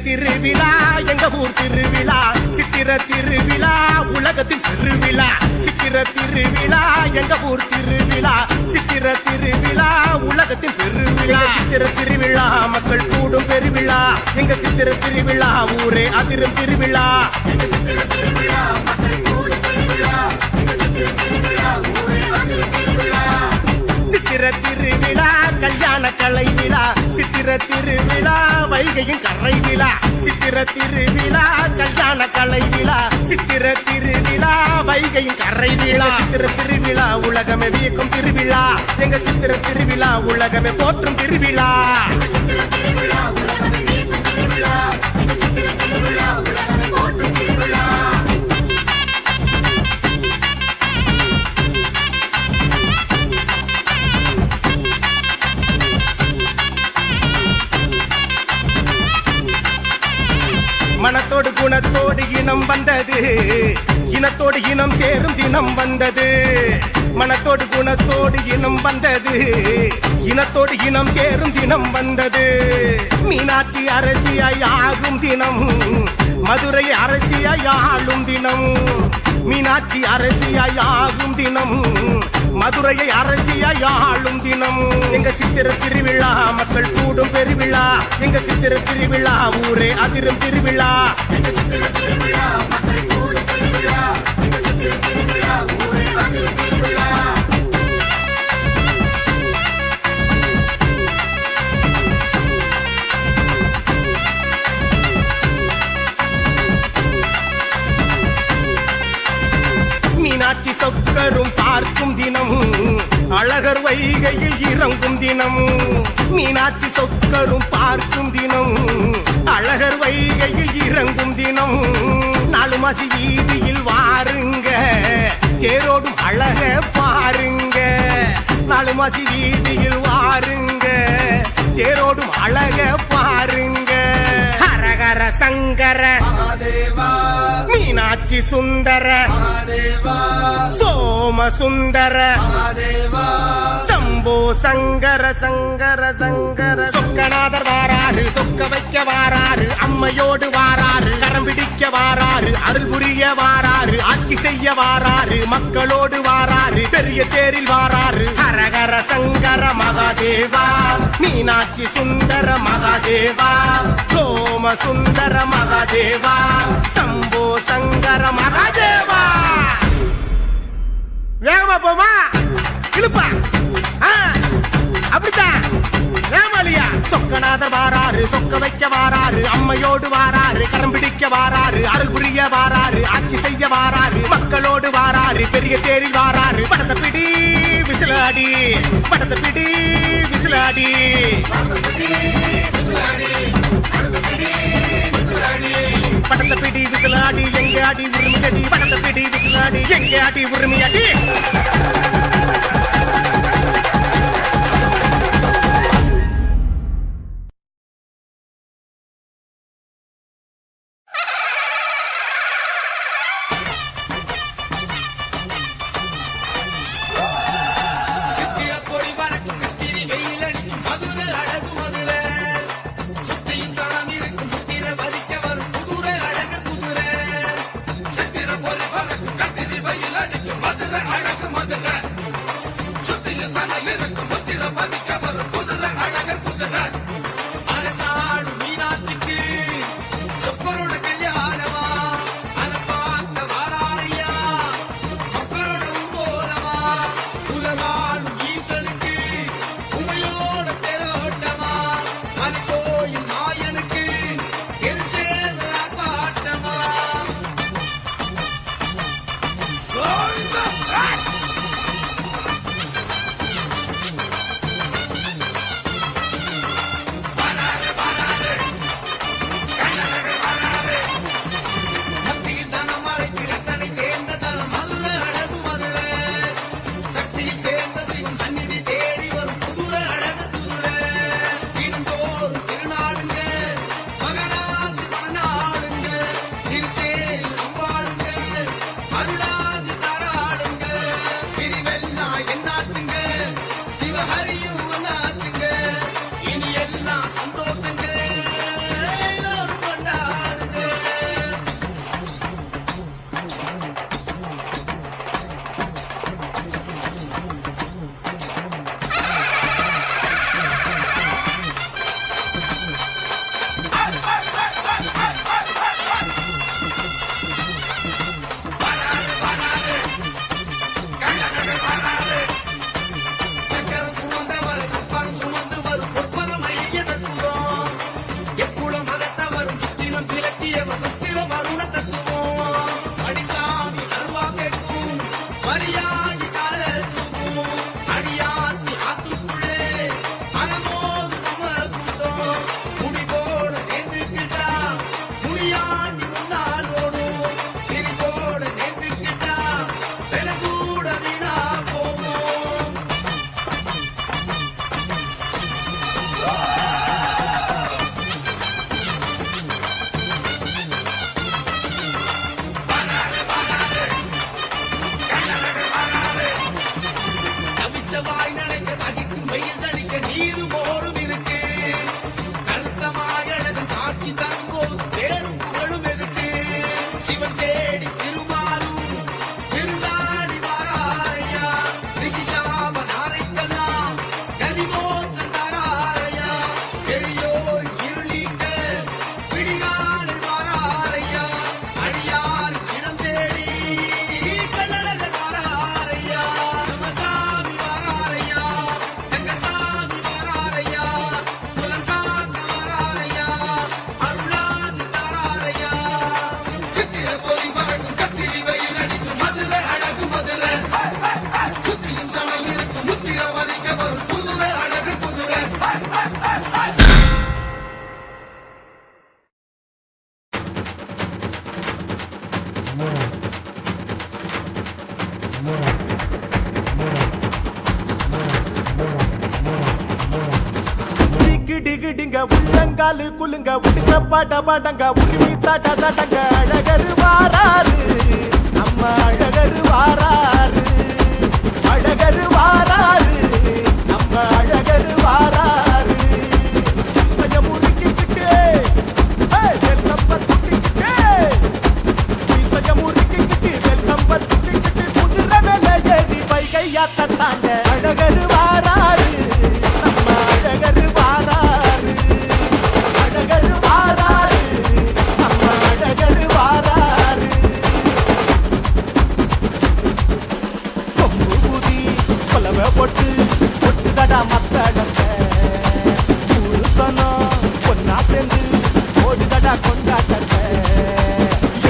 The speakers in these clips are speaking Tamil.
திருவிழா எங்க ஊர் திருவிழா, சித்திர திருவிழா உலகத்தின் திருவிழா. சித்திர திருவிழா எங்க ஊர் திருவிழா, சித்திர திருவிழா உலகத்தின் பெருவிழா. சித்திர திருவிழா மக்கள் கூடும் பெருவிழா, எங்க சித்திர திருவிழா ஊரே அதிரும் திருவிழா. சித்திர திருவிழா கல்யாண கலை விழா, சித்திர திருவிழா வைகையின் கரை விழா. சித்திர திருவிழா கல்யாண கலை விழா, சித்திர திருவிழா வைகையின் கரை விழா. சித்திர திருவிழா உலகமே வியக்கும் திருவிழா, எங்க சித்திர திருவிழா உலகமே போற்றும் திருவிழா. மனத்தோடு குணத்தோடு இனம் வந்தது, இனத்தோடு இனம் சேரும் தினம் வந்தது. மனத்தோடு குணத்தோடு இனம் வந்தது, இனத்தோடு இனம் சேரும் தினம் வந்தது. மீனாட்சி அரசியாய் ஆகும் தினம், மதுரை அரசியாய் ஆளும் தினம். மீனாட்சி அரசியாய் ஆகும் தினம், மதுரையை அரசியாய் ஆளும் தினம். எங்க சித்திர திருவிழா மக்கள் கூடும் பெருவிழா, எங்க சித்திர திருவிழா ஊரே அதிரும் திருவிழா. மீனாட்சி சொக்கரும் பார்க்கும் தினம், அழகர் வைகையில் இறங்கும் தினம். மீனாட்சி சொக்கரும் பார்க்கும் தினம், அழகர் வைகையில் இறங்கும் தினம். நாலு மாசி வீதியில் வாருங்க, தேரோடும் அழக பாருங்க. நாலு மாசி வீதியில் வாருங்க, தேரோடும் அழக பாருங்க. ஹரஹர சங்கர மீனாட்சி சுந்தர சோம சுந்தர சம்போ சங்கர சங்கர சங்கர. சொக்கநாதர் வாராரு, சொக்க வைக்க வாராரு, அம்மையோடு வாராரு, கரம் பிடிக்க வாராரு, அருள் புரிய வாராரு, ஆட்சி செய்ய வாராரு, மக்களோடு வாராரு, பெரிய தேரில் வாராரு. ஹரஹர சங்கர மகாதேவா, மீனாட்சி சுந்தர மகாதேவா, சோம சுந்தர மகாதேவா, சம்போ சங்கர மகாதேவா. வேகமா போமா இழுப்பா, அப்படித்தான் வேமாலியா. சொக்கநாதர் வாராரு, சொக்க வைக்க வாராரு, அம்மையோடு வாராரு, கரம் பிடிக்க வாராரு, அருள் புரிய வாராரு, ஆட்சி செய்ய வாராரு, மக்களோடு வாராரு, பெரிய தேரில் வாராரு. படத்தை பிடி விசிலாடி, படத்தை பிடி விசிலாடி, படத்தை பிடி விசிலாடி, எங்க அடி உரிமையடி. படத்தை பிடி விசிலாடி, எங்க அடி உரிமையடி. இடிங்க உள்ளங்காலு குலுங்க உடுங்க பாட பாடங்க உருவி தட தடங்க அழகரு வாராரு நம்ம அழகரு வாராரு அழகரு வாராரு நம்ம அழகரு வாராரு கொஞ்சம் முறுக்கிக்கிட்டு வெள்ளம் பத்துக்கிட்டு கொஞ்சம் முறுக்கிக்கிட்டு வெள்ளம் பத்துக்கிட்டு குதிர மேல ஏறி வைகையாத்த தாங்க அழகரு வாராரு நம்ம அழகரு வாராரு அழகரு வாராரு நம்ம அழகரு வாராரு கொம்பு ஊதி கொலவை போட்டு பொட்டுதடா மத்தடங்க ஊருசனம் பொன்னா சேர்ந்து ஓடுதடா கொண்டாட்டங்க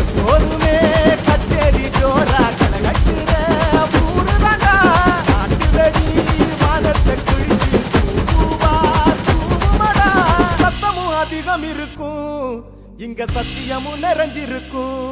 எப்போதுமே கச்சேரி ஜோரா கலகட்டுற ஊருதாண்டா நாட்டு வெடி வானத்தை கிழிச்சு தூவா தூவுமடா சத்தமும் அதிகம் இருக்கும் இங்க சத்தியமும் நிறைஞ்சிருக்கும்